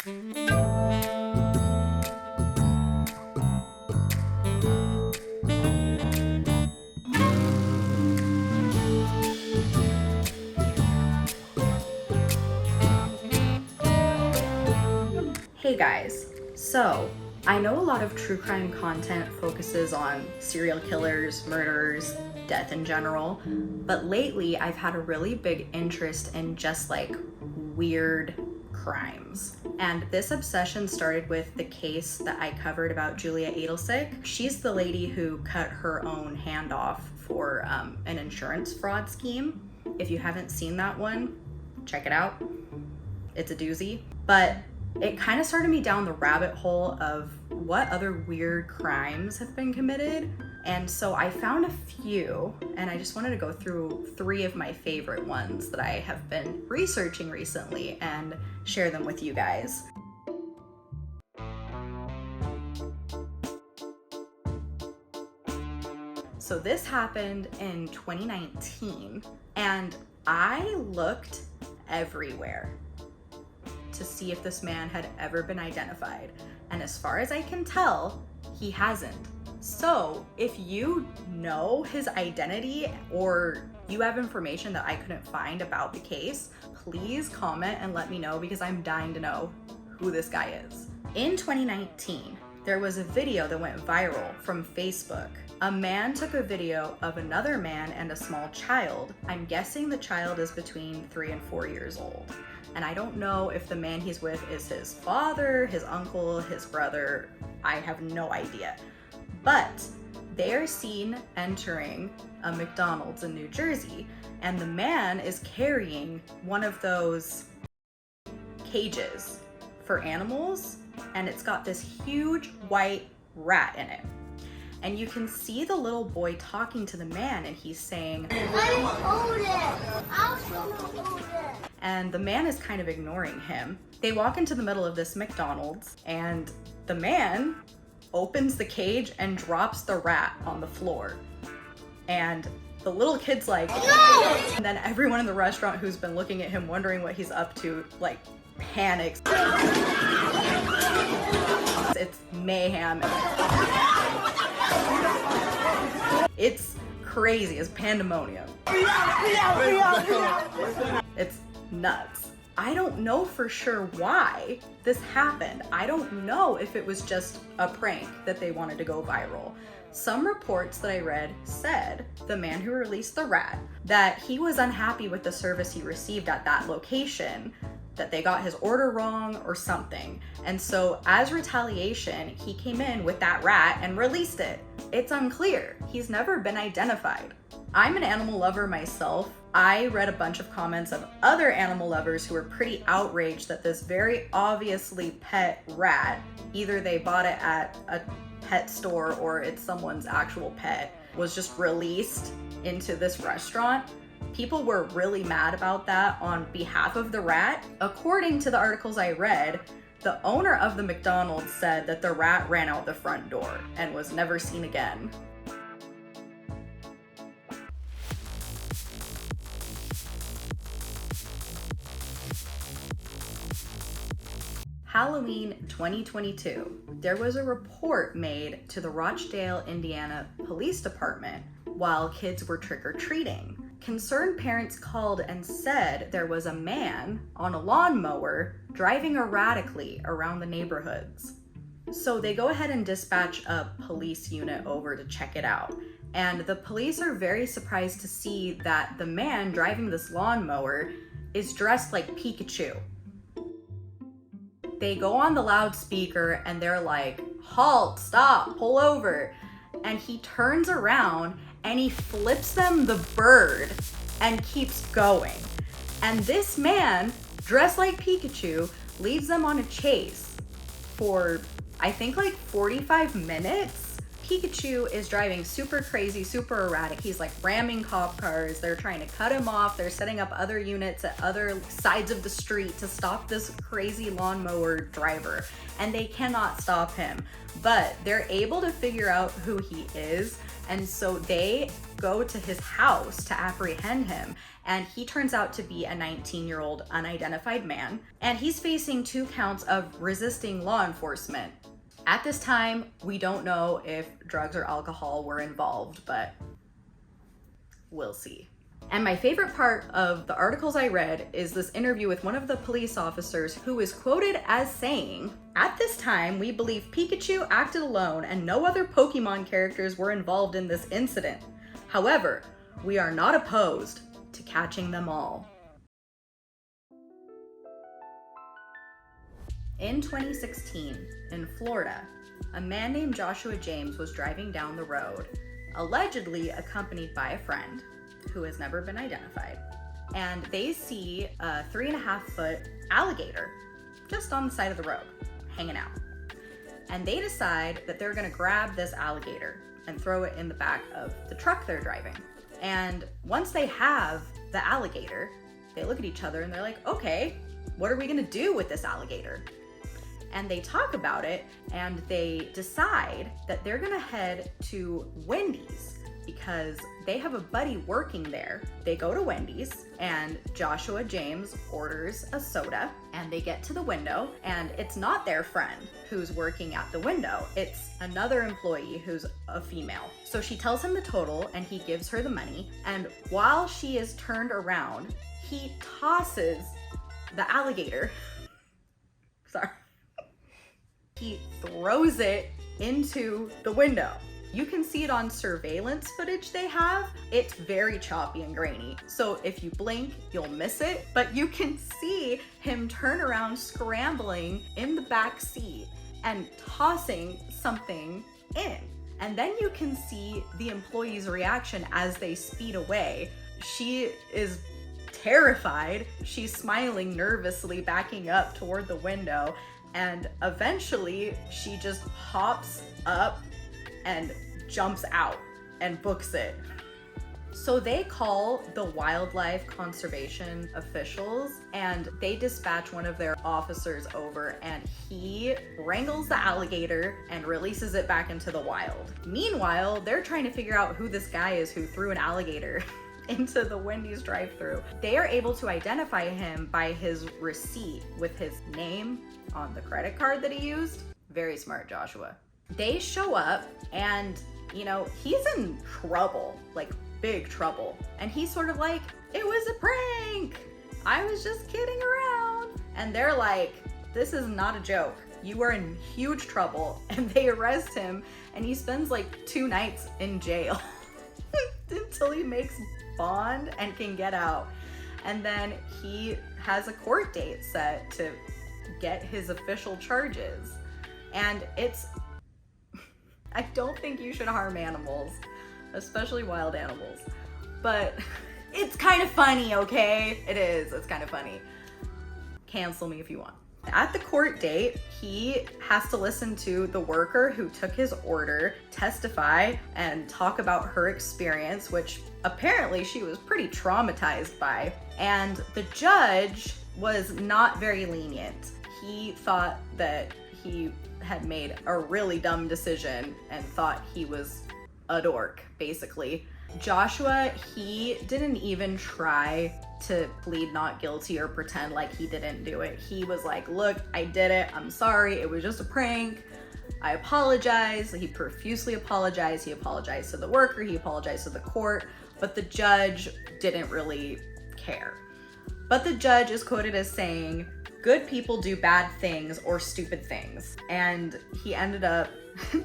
Hey guys, so I know a lot of true crime content focuses on serial killers, murderers, death in general, but lately I've had a really big interest in just like weird crimes. And this obsession started with the case that I covered about Julia Edelsick. She's the lady who cut her own hand off for an insurance fraud scheme. If you haven't seen that one, check it out. It's a doozy. But it kind of started me down the rabbit hole of what other weird crimes have been committed. And so I found a few, and I just wanted to go through 3 of my favorite ones that I have been researching recently and share them with you guys. So this happened in 2019, and I looked everywhere to see if this man had ever been identified. And as far as I can tell, he hasn't. So if you know his identity or you have information that I couldn't find about the case, please comment and let me know, because I'm dying to know who this guy is. In 2019, there was a video that went viral from Facebook. A man took a video of another man and a small child. I'm guessing the child is between 3 and 4 years old. And I don't know if the man he's with is his father, his uncle, his brother. I have no idea. But they are seen entering a McDonald's in New Jersey, and the man is carrying one of those cages for animals, and it's got this huge white rat in it. And you can see the little boy talking to the man, and he's saying, "I didn't hold it. I was gonna hold it." And the man is kind of ignoring him. They walk into the middle of this McDonald's, and the man opens the cage and drops the rat on the floor. And the little kid's like, "No!" And then everyone in the restaurant who's been looking at him wondering what he's up to, like, panics. It's mayhem. It's crazy. It's pandemonium. It's nuts. I don't know for sure why this happened. I don't know if it was just a prank that they wanted to go viral. Some reports that I read said the man who released the rat, that he was unhappy with the service he received at that location, that they got his order wrong or something. And so as retaliation, he came in with that rat and released it. It's unclear. He's never been identified. I'm an animal lover myself. I read a bunch of comments of other animal lovers who were pretty outraged that this very obviously pet rat, either they bought it at a pet store or it's someone's actual pet, was just released into this restaurant. People were really mad about that on behalf of the rat. According to the articles I read, the owner of the McDonald's said that the rat ran out the front door and was never seen again. Halloween 2022, there was a report made to the Rochdale, Indiana Police Department while kids were trick-or-treating. Concerned parents called and said there was a man on a lawnmower driving erratically around the neighborhoods. So they go ahead and dispatch a police unit over to check it out. And the police are very surprised to see that the man driving this lawnmower is dressed like Pikachu. They go on the loudspeaker and they're like, "Halt, stop, pull over." And he turns around and he flips them the bird and keeps going. And this man, dressed like Pikachu, leads them on a chase for, I think, like 45 minutes. Pikachu is driving super crazy, super erratic. He's like ramming cop cars. They're trying to cut him off. They're setting up other units at other sides of the street to stop this crazy lawnmower driver. And they cannot stop him. But they're able to figure out who he is. And so they go to his house to apprehend him. and he turns out to be a 19-year-old unidentified man, and he's facing 2 counts of resisting law enforcement. At this time, we don't know if drugs or alcohol were involved, but we'll see. And my favorite part of the articles I read is this interview with one of the police officers who is quoted as saying, "At this time, we believe Pikachu acted alone and no other Pokemon characters were involved in this incident. However, we are not opposed to catching them all." In 2016, in Florida, a man named Joshua James was driving down the road, allegedly accompanied by a friend who has never been identified, and they see a 3.5-foot alligator just on the side of the road, hanging out. And they decide that they're gonna grab this alligator and throw it in the back of the truck they're driving. And once they have the alligator, they look at each other and they're like, okay, what are we gonna do with this alligator? And they talk about it, and they decide that they're gonna head to Wendy's because they have a buddy working there. They go to Wendy's, and Joshua James orders a soda, and they get to the window, and it's not their friend who's working at the window. It's another employee who's a female. So she tells him the total, and he gives her the money, and while she is turned around, he tosses the alligator. Sorry. He throws it into the window. You can see it on surveillance footage they have. It's very choppy and grainy. So if you blink, you'll miss it, but you can see him turn around scrambling in the back seat and tossing something in. And then you can see the employee's reaction as they speed away. She is terrified. She's smiling nervously, backing up toward the window. And eventually she just hops up and jumps out and books it. So they call the wildlife conservation officials, and they dispatch one of their officers over, and he wrangles the alligator and releases it back into the wild. Meanwhile, they're trying to figure out who this guy is who threw an alligator into the Wendy's drive-thru. They are able to identify him by his receipt with his name on the credit card that he used. Very smart, Joshua. They show up, and he's in trouble, like big trouble. And he's sort of like, it was a prank. I was just kidding around. And they're like, this is not a joke. You are in huge trouble. And they arrest him, and he spends like 2 nights in jail until he makes bond and can get out. And then he has a court date set to get his official charges. And I don't think you should harm animals, especially wild animals, but it's kind of funny, okay? It is, it's kind of funny. Cancel me if you want. At the court date, he has to listen to the worker who took his order testify and talk about her experience, which apparently she was pretty traumatized by. And the judge was not very lenient. He thought that he had made a really dumb decision and thought he was a dork, basically. Joshua, he didn't even try to plead not guilty or pretend like he didn't do it. He was like, look, I did it. I'm sorry. It was just a prank. I apologize. He profusely apologized. He apologized to the worker. He apologized to the court, but the judge didn't really care. But the judge is quoted as saying, good people do bad things or stupid things. And he ended up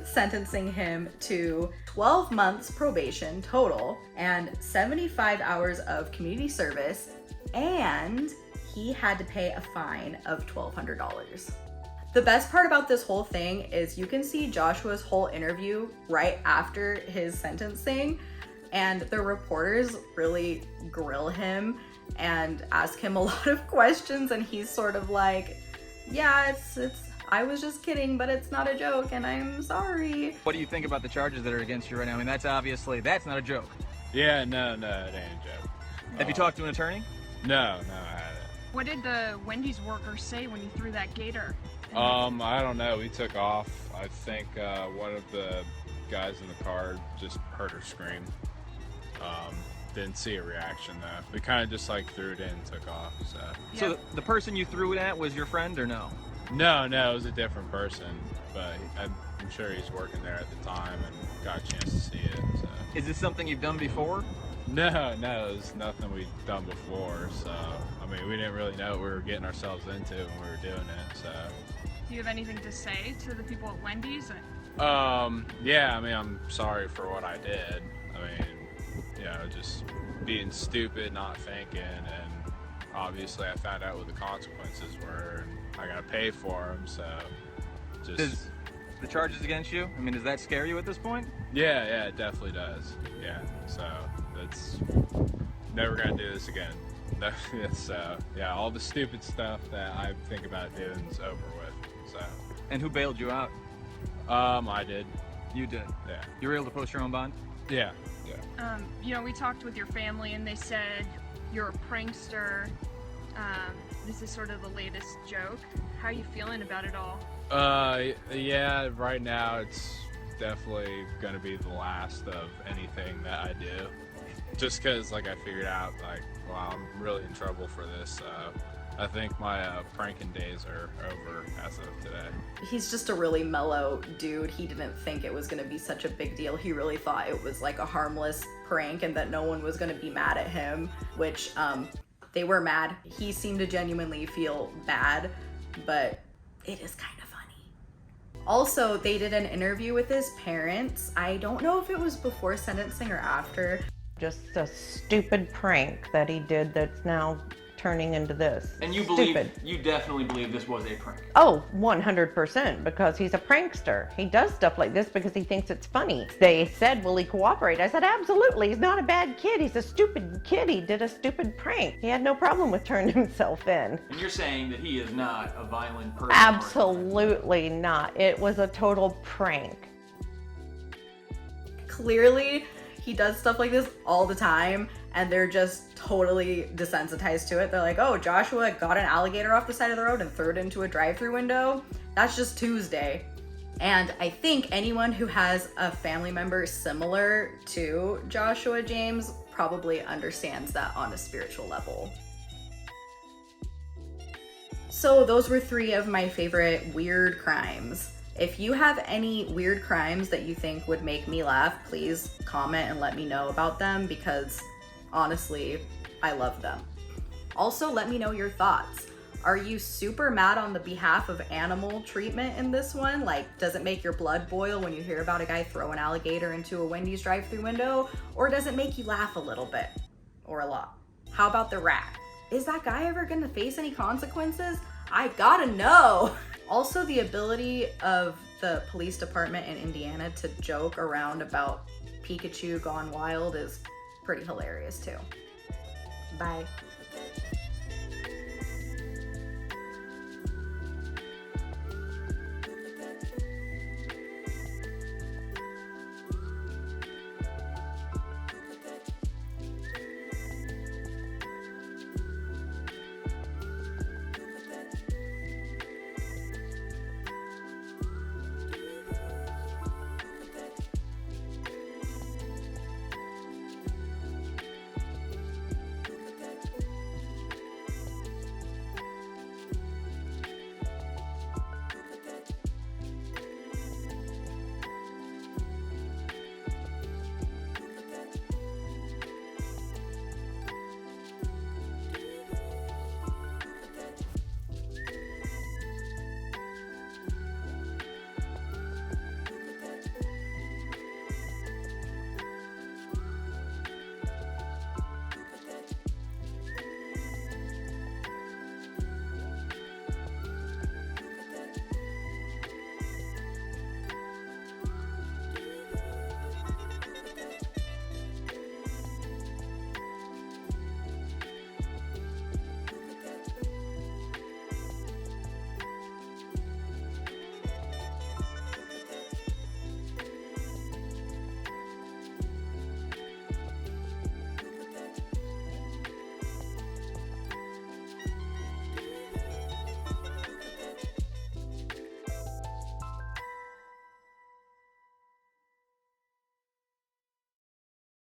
sentencing him to 12 months probation total and 75 hours of community service, and he had to pay a fine of $1,200. The best part about this whole thing is you can see Joshua's whole interview right after his sentencing, and the reporters really grill him and ask him a lot of questions, and he's sort of like, yeah, I was just kidding, but it's not a joke, and I'm sorry. What do you think about the charges that are against you right now? I mean, that's not a joke. Yeah, no, it ain't a joke. Have you talked to an attorney? No, I haven't. What did the Wendy's workers say when you threw that gator? I don't know. We took off. I think one of the guys in the car just heard her scream. didn't see a reaction though. We kind of just like threw it in and took off. So Yeah. the person you threw it at was your friend or no? No, it was a different person, but I'm sure he's working there at the time and got a chance to see it. So. Is this something you've done before? No, it was nothing we'd done before. So I mean, we didn't really know what we were getting ourselves into when we were doing it. So. Do you have anything to say to the people at Wendy's? Yeah, I mean, I'm sorry for what I did. I mean, just being stupid, not thinking, and obviously I found out what the consequences were, and I gotta pay for them, so just... Does the charges against you, I mean, does that scare you at this point? Yeah, it definitely does. Yeah, so that's... Never gonna do this again. So, yeah, all the stupid stuff that I think about doing is over with, so... And who bailed you out? I did. You did? Yeah. You were able to post your own bond? Yeah. We talked with your family and they said you're a prankster. This is sort of the latest joke. How are you feeling about it all? Yeah, right now it's definitely gonna be the last of anything that I do. Just cause I figured out wow, I'm really in trouble for this. I think my pranking days are over as of today. He's just a really mellow dude. He didn't think it was gonna be such a big deal. He really thought it was like a harmless prank and that no one was gonna be mad at him, which they were mad. He seemed to genuinely feel bad, but it is kind of funny. Also, they did an interview with his parents. I don't know if it was before sentencing or after. Just a stupid prank that he did that's now turning into this. And you definitely believe this was a prank? Oh, 100%, because he's a prankster. He does stuff like this because he thinks it's funny. They said, will he cooperate? I said, absolutely. He's not a bad kid. He's a stupid kid. He did a stupid prank. He had no problem with turning himself in. And you're saying that he is not a violent person? Absolutely not. It was a total prank. Clearly, he does stuff like this all the time, and they're just totally desensitized to it. They're like, oh, Joshua got an alligator off the side of the road and threw it into a drive-thru window. That's just Tuesday. And I think anyone who has a family member similar to Joshua James probably understands that on a spiritual level. So those were 3 of my favorite weird crimes. If you have any weird crimes that you think would make me laugh, please comment and let me know about them, because honestly, I love them. Also, let me know your thoughts. Are you super mad on the behalf of animal treatment in this one? Like, does it make your blood boil when you hear about a guy throw an alligator into a Wendy's drive-thru window? Or does it make you laugh a little bit? Or a lot? How about the rat? Is that guy ever gonna face any consequences? I gotta know! Also, the ability of the police department in Indiana to joke around about Pikachu gone wild is pretty hilarious too. Bye.